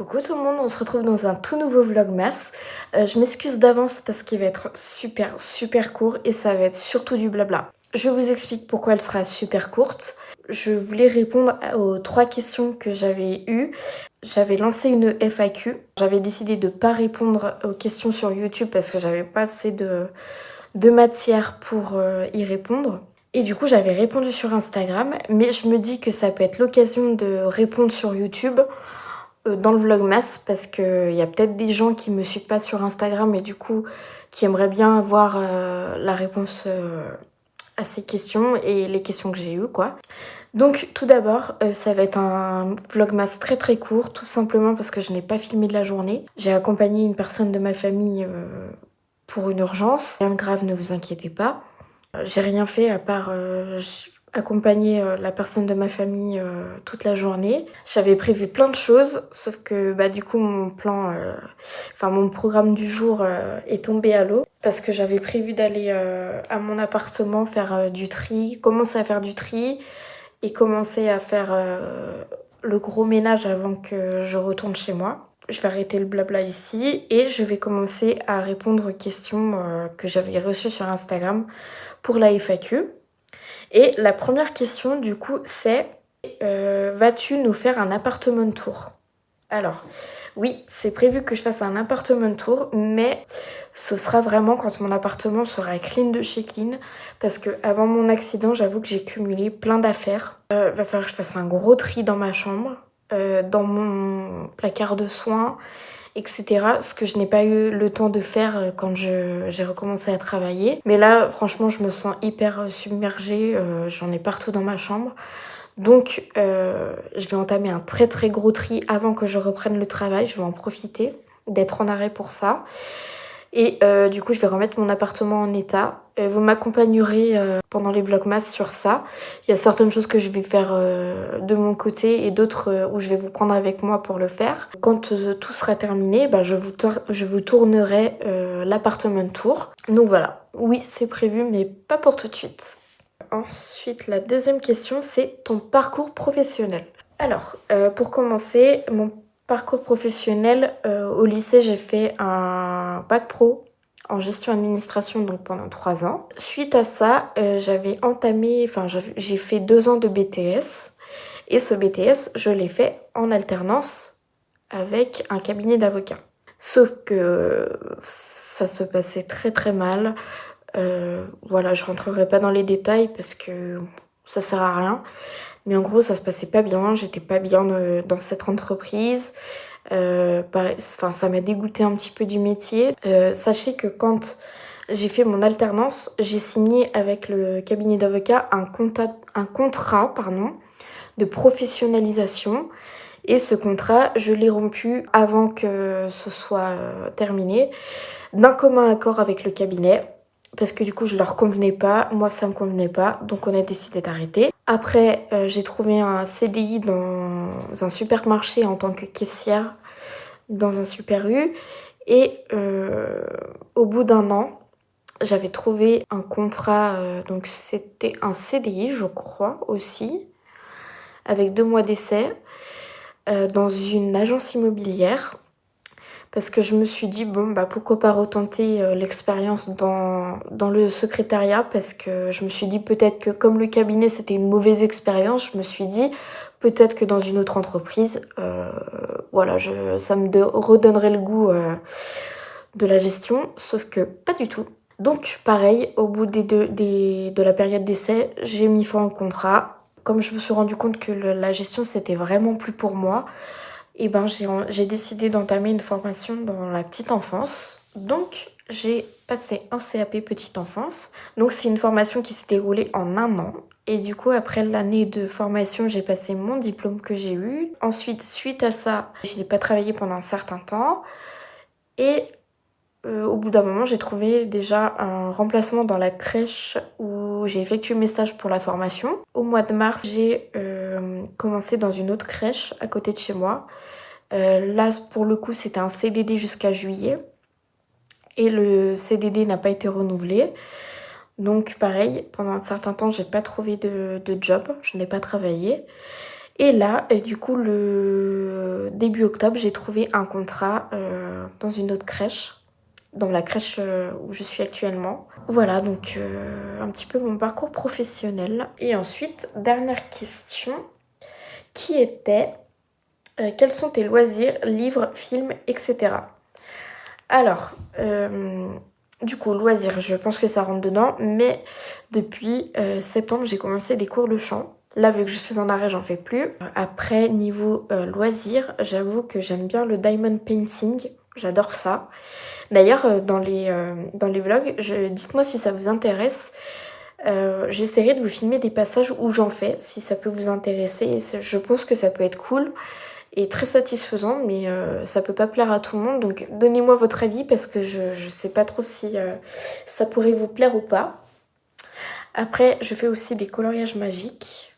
Coucou tout le monde, on se retrouve dans un tout nouveau vlogmas. Je m'excuse d'avance parce qu'il va être super court et ça va être surtout du blabla. Je vous explique pourquoi elle sera super courte. Je voulais répondre aux 3 questions que j'avais eues. J'avais lancé une FAQ. J'avais décidé de ne pas répondre aux questions sur YouTube parce que j'avais pas assez de matière pour y répondre. Et du coup j'avais répondu sur Instagram, mais je me dis que ça peut être l'occasion de répondre sur YouTube dans le vlogmas parce qu'il y a peut-être des gens qui me suivent pas sur Instagram et du coup qui aimeraient bien avoir la réponse à ces questions et les questions que j'ai eues quoi. Donc tout d'abord ça va être un vlogmas très court, tout simplement parce que je n'ai pas filmé de la journée. J'ai accompagné une personne de ma famille pour une urgence. Rien de grave, ne vous inquiétez pas. J'ai rien fait à part accompagner la personne de ma famille toute la journée. J'avais prévu plein de choses, sauf que du coup mon plan, mon programme du jour est tombé à l'eau. Parce que j'avais prévu d'aller à mon appartement faire du tri, commencer à faire du tri et commencer à faire le gros ménage avant que je retourne chez moi. Je vais arrêter le blabla ici et je vais commencer à répondre aux questions que j'avais reçues sur Instagram pour la FAQ. Et la première question du coup c'est vas-tu nous faire un appartement tour? Alors oui, c'est prévu que je fasse un appartement tour, mais ce sera vraiment quand mon appartement sera clean de chez clean, parce que avant mon accident, j'avoue que j'ai cumulé plein d'affaires. Va falloir que je fasse un gros tri dans ma chambre, dans mon placard de soins, etc. Ce que je n'ai pas eu le temps de faire quand j'ai recommencé à travailler. Mais là, franchement, je me sens hyper submergée, j'en ai partout dans ma chambre. Donc, je vais entamer un très gros tri avant que je reprenne le travail. Je vais en profiter d'être en arrêt pour ça. Et du coup, je vais remettre mon appartement en état. Vous m'accompagnerez pendant les vlogmas sur ça. Il y a certaines choses que je vais faire de mon côté et d'autres où je vais vous prendre avec moi pour le faire. Quand tout sera terminé, je vous tournerai l'appartement tour. Donc voilà, oui, c'est prévu, mais pas pour tout de suite. Ensuite, la deuxième question, c'est ton parcours professionnel. Alors, pour commencer, mon parcours professionnel, au lycée, j'ai fait un bac pro en gestion administration donc pendant 3 ans. Suite à ça, j'ai fait 2 ans de BTS et ce BTS, je l'ai fait en alternance avec un cabinet d'avocats. Sauf que ça se passait très mal. Voilà, je rentrerai pas dans les détails parce que ça sert à rien. Mais en gros, ça se passait pas bien. J'étais pas bien dans cette entreprise. Ça m'a dégoûté un petit peu du métier. Sachez que quand j'ai fait mon alternance, j'ai signé avec le cabinet d'avocats un contrat de professionnalisation. Et ce contrat, je l'ai rompu avant que ce soit terminé, d'un commun accord avec le cabinet. Parce que du coup je leur convenais pas, moi ça me convenait pas, donc on a décidé d'arrêter. Après j'ai trouvé un CDI dans un supermarché en tant que caissière dans un Super U et au bout d'1 an j'avais trouvé un contrat, donc c'était un CDI je crois aussi, avec 2 mois d'essai dans une agence immobilière. Parce que je me suis dit, pourquoi pas retenter l'expérience dans le secrétariat, parce que je me suis dit peut-être que comme le cabinet c'était une mauvaise expérience, je me suis dit peut-être que dans une autre entreprise, ça me redonnerait le goût de la gestion, sauf que pas du tout. Donc pareil, au bout de la période d'essai, j'ai mis fin au contrat. Comme je me suis rendu compte que la gestion c'était vraiment plus pour moi, et j'ai décidé d'entamer une formation dans la petite enfance. Donc j'ai passé un CAP petite enfance. Donc c'est une formation qui s'est déroulée en 1 an. Et du coup après l'année de formation, j'ai passé mon diplôme que j'ai eu. Ensuite, suite à ça, je n'ai pas travaillé pendant un certain temps. Et au bout d'un moment, j'ai trouvé déjà un remplacement dans la crèche où j'ai effectué mes stages pour la formation. Au mois de mars, j'ai commencé dans une autre crèche à côté de chez moi. Là, pour le coup, c'était un CDD jusqu'à juillet. Et le CDD n'a pas été renouvelé. Donc pareil, pendant un certain temps, j'ai pas trouvé de job. Je n'ai pas travaillé. Et là, du coup, le début octobre, j'ai trouvé un contrat dans une autre crèche, dans la crèche où je suis actuellement. Voilà, donc un petit peu mon parcours professionnel. Et ensuite, dernière question, qui était quels sont tes loisirs, livres, films, etc. Alors, du coup, loisirs, je pense que ça rentre dedans, mais depuis septembre, j'ai commencé des cours de chant. Là, vu que je suis en arrêt, j'en fais plus. Après, niveau loisirs, j'avoue que j'aime bien le diamond painting. J'adore ça. D'ailleurs, dans les vlogs, dites-moi si ça vous intéresse. J'essaierai de vous filmer des passages où j'en fais, si ça peut vous intéresser. Je pense que ça peut être cool et très satisfaisant, mais ça peut pas plaire à tout le monde. Donc donnez-moi votre avis parce que je sais pas trop si ça pourrait vous plaire ou pas. Après, je fais aussi des coloriages magiques.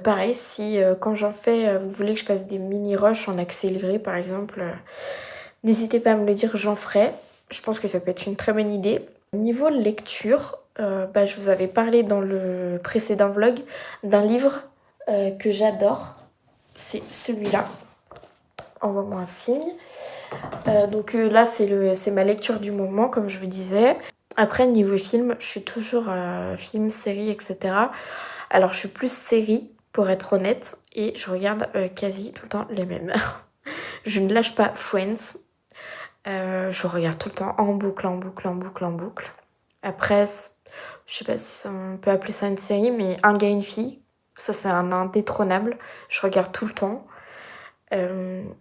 Pareil, si quand j'en fais, vous voulez que je fasse des mini rushs en accéléré par exemple, n'hésitez pas à me le dire, j'en ferai. Je pense que ça peut être une très bonne idée. Niveau lecture, je vous avais parlé dans le précédent vlog d'un livre que j'adore. C'est celui-là. Envoie-moi un signe. Donc là, c'est ma lecture du moment, comme je vous disais. Après, niveau film, je suis toujours film, série, etc. Alors, je suis plus série, pour être honnête, et je regarde quasi tout le temps les mêmes. Je ne lâche pas Friends. Je regarde tout le temps en boucle, en boucle, en boucle, en boucle. Après, je sais pas si on peut appeler ça une série, mais Un gars, une fille. Ça, c'est un indétrônable. Je regarde tout le temps.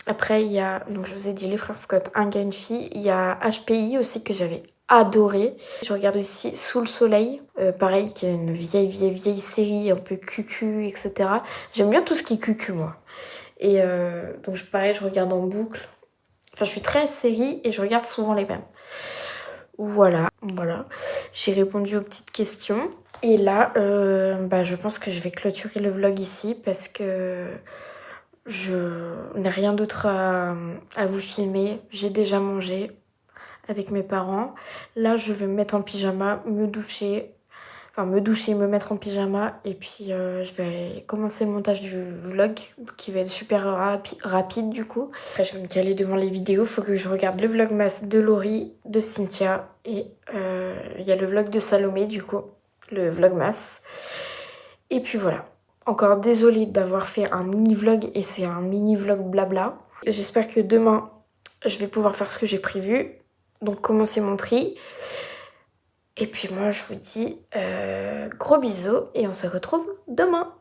Après, il y a, donc je vous ai dit les frères Scott, Un gars, une fille. Il y a HPI aussi que j'avais adoré. Je regarde aussi Sous le soleil, pareil, qui est une vieille série un peu cucu, etc. J'aime bien tout ce qui est cucu, moi. Et donc, pareil, je regarde en boucle. Enfin, je suis très série et je regarde souvent les mêmes. Voilà. J'ai répondu aux petites questions. Et là, je pense que je vais clôturer le vlog ici parce que je n'ai rien d'autre à vous filmer. J'ai déjà mangé avec mes parents. Là, je vais me mettre en pyjama, me doucher, me mettre en pyjama. Et puis, je vais commencer le montage du vlog qui va être super rapide du coup. Après, je vais me caler devant les vidéos. Il faut que je regarde le vlogmas de Laurie, de Cynthia. Et il y a le vlog de Salomé du coup, le vlogmas. Et puis voilà. Encore désolée d'avoir fait un mini vlog et c'est un mini vlog blabla. J'espère que demain, je vais pouvoir faire ce que j'ai prévu. Donc commencer mon tri. Et puis moi, je vous dis gros bisous et on se retrouve demain.